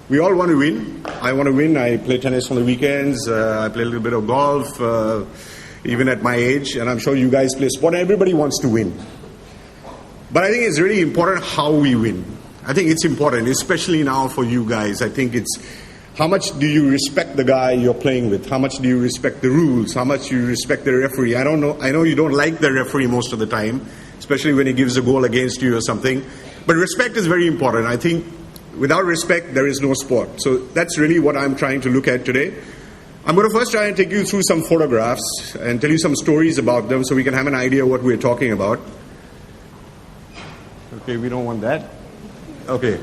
We all want to win. I want to win. I play tennis on the weekends. I play a little bit of golf, even at my age. And I'm sure you guys play sport. Everybody wants to win. But I think it's really important how we win. I think it's important, especially now for you guys. I think it's how much do you respect the guy you're playing with? How much do you respect the rules? How much do you respect the referee? I know you don't like the referee most of the time, especially when he gives a goal against you or something. But respect is very important. I think without respect, there is no sport. So that's really what I'm trying to look at today. I'm going to first try and take you through some photographs and tell you some stories about them so we can have an idea what we're talking about. Okay, we don't want that. Okay.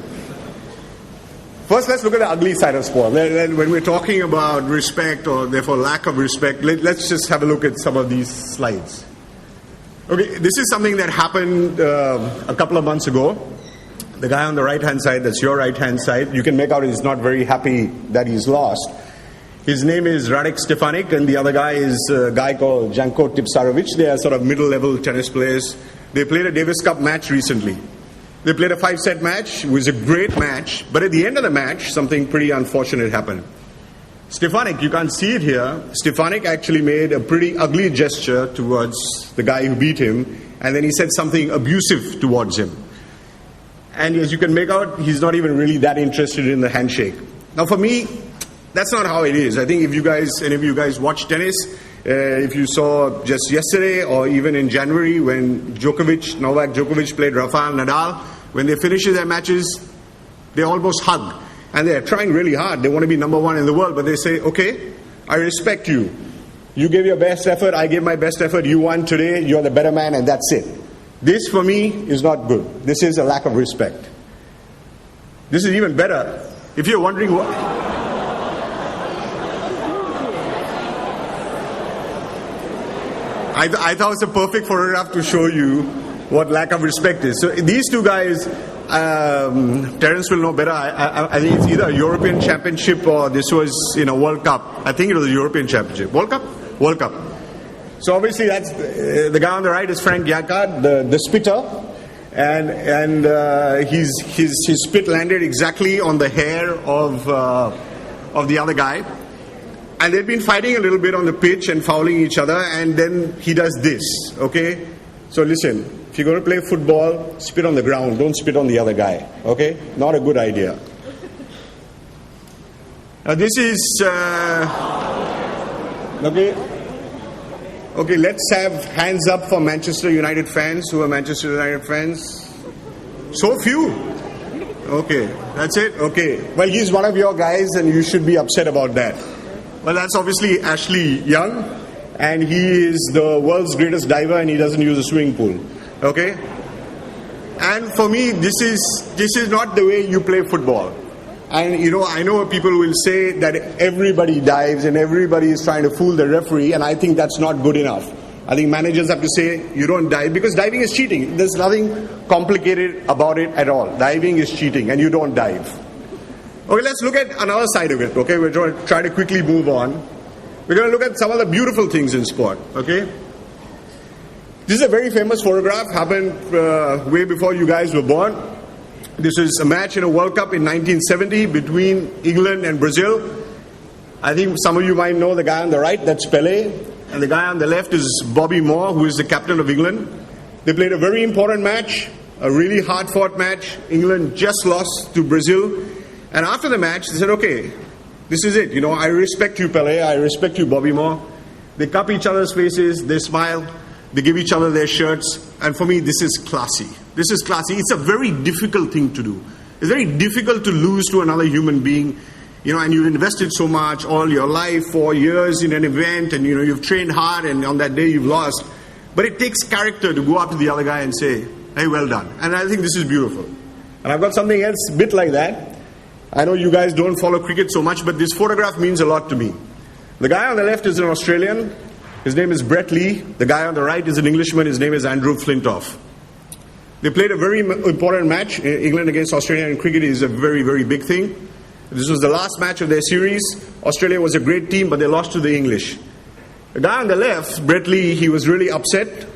First, let's look at the ugly side of sport. When we're talking about respect or therefore lack of respect, let's just have a look at some of these slides. Okay, this is something that happened a couple of months ago. The guy on the right-hand side, that's your right-hand side, you can make out he's not very happy that he's lost. His name is Radek Stefanik, and the other guy is a guy called Janko Tipsarevic. They are sort of middle-level tennis players. They played a Davis Cup match recently. They played a 5-set match. It was a great match. But at the end of the match, something pretty unfortunate happened. Stefanik, you can't see it here, Stefanik actually made a pretty ugly gesture towards the guy who beat him, and then he said something abusive towards him. And as you can make out, he's not even really that interested in the handshake. Now for me, that's not how it is. I think if you guys, any of you guys watch tennis, if you saw just yesterday or even in January when Novak Djokovic played Rafael Nadal, when they finish their matches, they almost hug. And they're trying really hard. They want to be number one in the world, but they say, okay, I respect you. You gave your best effort, I gave my best effort, you won today, you're the better man, and that's it. This, for me, is not good. This is a lack of respect. This is even better. If you're wondering what... I thought it's a perfect photograph to show you what lack of respect is. So these two guys, Terence will know better. I think it's either a European Championship or this was in a World Cup. I think it was a European Championship. World Cup? World Cup. So obviously that's the guy on the right is Frank Yaka, the spitter, and his spit landed exactly on the hair of the other guy, and they've been fighting a little bit on the pitch and fouling each other, and then he does this. Okay, so listen, if you're going to play football, spit on the ground, don't spit on the other guy. Okay, not a good idea. Now this is okay. Okay, let's have hands up for Manchester United fans. Who are Manchester United fans? So few. Okay, that's it? Okay. Well, he's one of your guys and you should be upset about that. Well, that's obviously Ashley Young, and he is the world's greatest diver and he doesn't use a swimming pool. Okay? And for me, this is not the way you play football. And I know people will say that everybody dives and everybody is trying to fool the referee, and I think that's not good enough. I think managers have to say you don't dive because diving is cheating. There's nothing complicated about it at all. Diving is cheating and you don't dive. Okay, let's look at another side of it. Okay, we're going to try to quickly move on. We're going to look at some of the beautiful things in sport. Okay, this is a very famous photograph, happened way before you guys were born. This is a match in a World Cup in 1970 between England and Brazil. I think some of you might know the guy on the right, that's Pelé. And the guy on the left is Bobby Moore, who is the captain of England. They played a very important match, a really hard-fought match. England just lost to Brazil. And after the match, they said, okay, this is it. I respect you, Pelé. I respect you, Bobby Moore. They cup each other's faces. They smile. They give each other their shirts. And for me, this is classy. This is classy. It's a very difficult thing to do. It's very difficult to lose to another human being, and you've invested so much all your life, 4 years in an event, and you've trained hard, and on that day you've lost. But it takes character to go up to the other guy and say, hey, well done. And I think this is beautiful. And I've got something else a bit like that. I know you guys don't follow cricket so much, but this photograph means a lot to me. The guy on the left is an Australian. His name is Brett Lee. The guy on the right is an Englishman. His name is Andrew Flintoff. They played a very important match. England against Australia in cricket is a very, very big thing. This was the last match of their series. Australia was a great team, but they lost to the English. The guy on the left, Brett Lee, he was really upset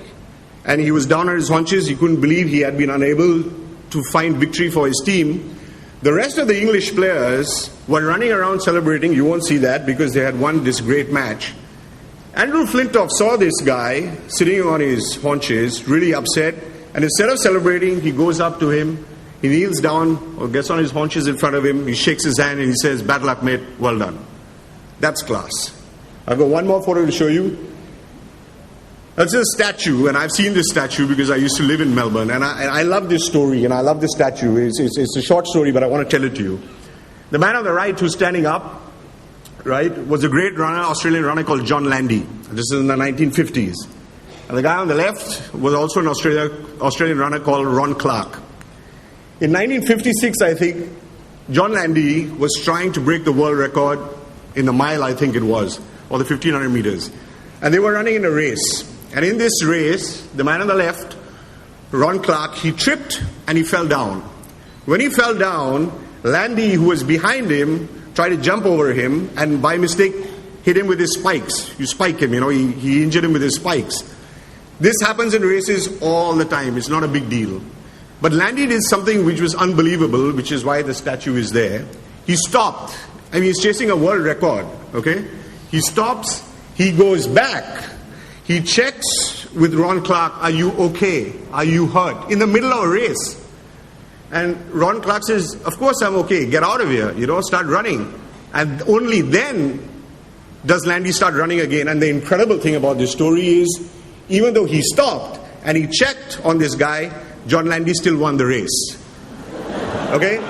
and he was down on his haunches. He couldn't believe he had been unable to find victory for his team. The rest of the English players were running around celebrating. You won't see that because they had won this great match. Andrew Flintoff saw this guy sitting on his haunches, really upset, and instead of celebrating, he goes up to him, he kneels down or gets on his haunches in front of him, he shakes his hand and he says, "Bad luck, mate, well done." That's class. I've got one more photo to show you. That's a statue, and I've seen this statue because I used to live in Melbourne, and I love this story, and I love this statue. It's a short story, but I want to tell it to you. The man on the right who's standing up, right, was a great runner, Australian runner called John Landy. This is in the 1950s. And the guy on the left was also an Australian runner called Ron Clark. In 1956, I think, John Landy was trying to break the world record in the mile, I think it was, or the 1500 meters. And they were running in a race. And in this race, the man on the left, Ron Clark, he tripped and he fell down. When he fell down, Landy, who was behind him, tried to jump over him and by mistake hit him with his spikes. You spike him, he injured him with his spikes. This happens in races all the time. It's not a big deal. But Landy did something which was unbelievable, which is why the statue is there. He stopped. He's chasing a world record, okay? He stops, he goes back. He checks with Ron Clark, "Are you okay? Are you hurt?" In the middle of a race. And Ron Clark says, "Of course I'm okay. Get out of here. Start running." And only then does Landy start running again. And the incredible thing about this story is, even though he stopped and he checked on this guy, John Landy still won the race. Okay?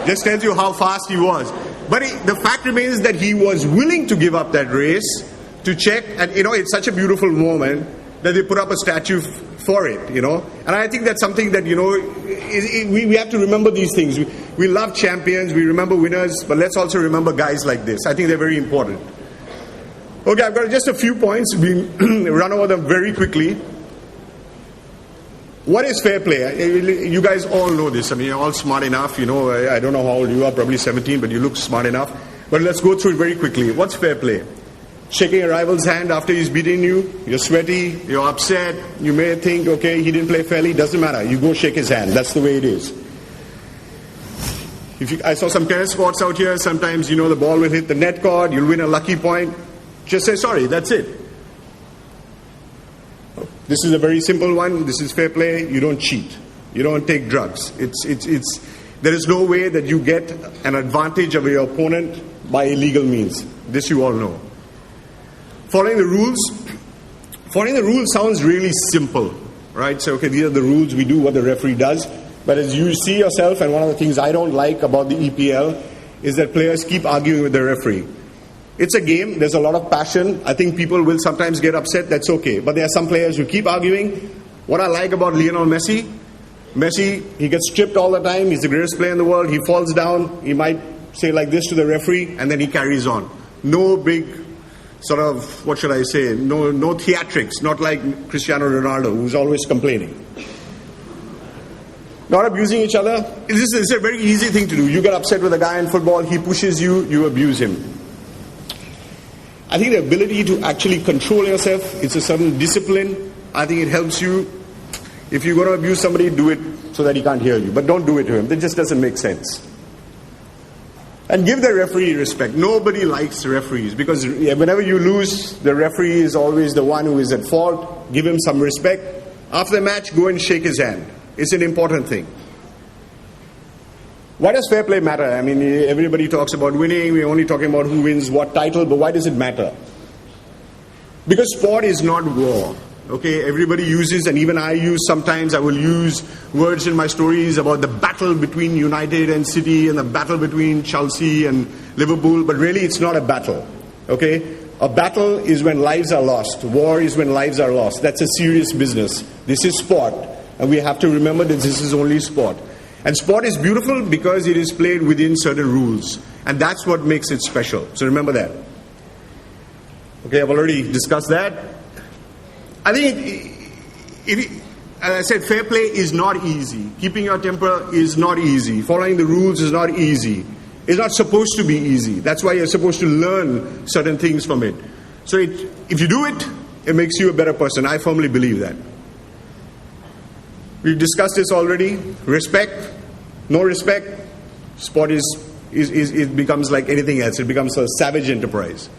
Just tells you how fast he was. But the fact remains that he was willing to give up that race to check. And, it's such a beautiful moment that they put up a statue for it, And I think that's something that, we have to remember these things. We love champions, we remember winners, but let's also remember guys like this. I think they're very important. Okay, I've got just a few points. We run over them very quickly. What is fair play? You guys all know this. You're all smart enough. I don't know how old you are, probably 17, but you look smart enough. But let's go through it very quickly. What's fair play? Shaking a rival's hand after he's beaten you, you're sweaty, you're upset, you may think, okay, he didn't play fairly, doesn't matter. You go shake his hand. That's the way it is. I saw some tennis sports out here. Sometimes, the ball will hit the net cord, you'll win a lucky point. Just say sorry, that's it. This is a very simple one. This is fair play. You don't cheat. You don't take drugs. There is no way that you get an advantage over your opponent by illegal means. This you all know. Following the rules sounds really simple, right? So, okay, these are the rules, we do what the referee does. But as you see yourself, and one of the things I don't like about the EPL is that players keep arguing with the referee. It's a game, there's a lot of passion. I think people will sometimes get upset, that's okay. But there are some players who keep arguing. What I like about Lionel Messi, he gets stripped all the time, he's the greatest player in the world, he falls down, he might say like this to the referee, and then he carries on. No big sort of, what should I say, no theatrics, not like Cristiano Ronaldo, who's always complaining. Not abusing each other. It's a very easy thing to do. You get upset with a guy in football, he pushes you, you abuse him. I think the ability to actually control yourself, it's a certain discipline. I think it helps you. If you're going to abuse somebody, do it so that he can't hear you. But don't do it to him. That just doesn't make sense. And give the referee respect. Nobody likes referees because whenever you lose, the referee is always the one who is at fault. Give him some respect. After the match, go and shake his hand. It's an important thing. Why does fair play matter? Everybody talks about winning. We're only talking about who wins what title, but why does it matter? Because sport is not war. Okay, everybody uses, and even I use sometimes, I will use words in my stories about the battle between United and City and the battle between Chelsea and Liverpool, but really it's not a battle. Okay? A battle is when lives are lost. War is when lives are lost. That's a serious business. This is sport, and we have to remember that this is only sport. And sport is beautiful because it is played within certain rules, and that's what makes it special. So remember that. Okay, I've already discussed that. I think, as I said, fair play is not easy. Keeping your temper is not easy. Following the rules is not easy. It's not supposed to be easy. That's why you're supposed to learn certain things from it. So if you do it, it makes you a better person. I firmly believe that. We've discussed this already. Respect, no respect, Sport it becomes like anything else. It becomes a savage enterprise.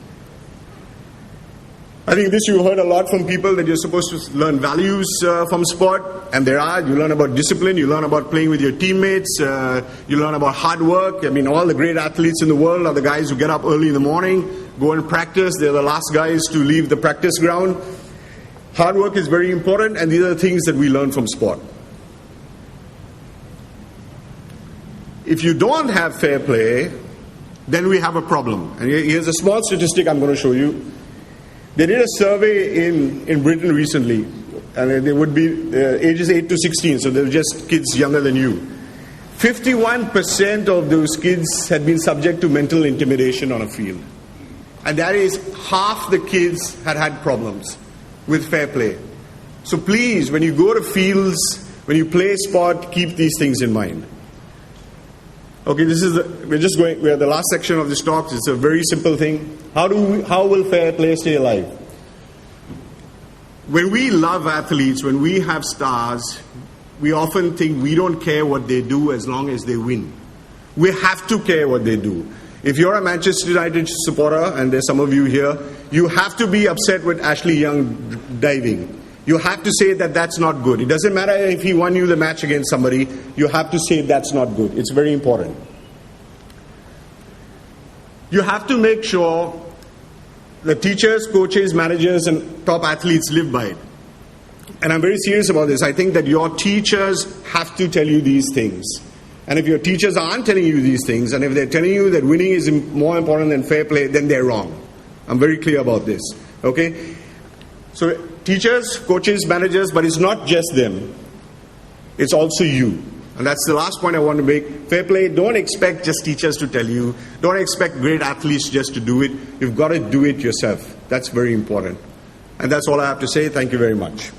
I think this you heard a lot from people, that you're supposed to learn values from sport, and there are. You learn about discipline, you learn about playing with your teammates, you learn about hard work. I mean, all the great athletes in the world are the guys who get up early in the morning, go and practice. They're the last guys to leave the practice ground. Hard work is very important, and these are the things that we learn from sport. If you don't have fair play, then we have a problem. And here's a small statistic I'm going to show you. They did a survey in Britain recently, and they would be ages 8 to 16, so they were just kids younger than you. 51% of those kids had been subject to mental intimidation on a field. And that is, half the kids had had problems with fair play. So please, when you go to fields, when you play sport, keep these things in mind. Okay, we're at the last section of this talk. It's a very simple thing. How will fair play stay alive? When we love athletes, when we have stars, we often think we don't care what they do as long as they win. We have to care what they do. If you're a Manchester United supporter, and there's some of you here, you have to be upset with Ashley Young diving. You have to say that that's not good. It doesn't matter if he won you the match against somebody. You have to say that's not good. It's very important. You have to make sure the teachers, coaches, managers, and top athletes live by it. And I'm very serious about this. I think that your teachers have to tell you these things. And if your teachers aren't telling you these things, and if they're telling you that winning is more important than fair play, then they're wrong. I'm very clear about this. Okay? So teachers, coaches, managers, but it's not just them. It's also you. And that's the last point I want to make. Fair play, don't expect just teachers to tell you. Don't expect great athletes just to do it. You've got to do it yourself. That's very important. And that's all I have to say. Thank you very much.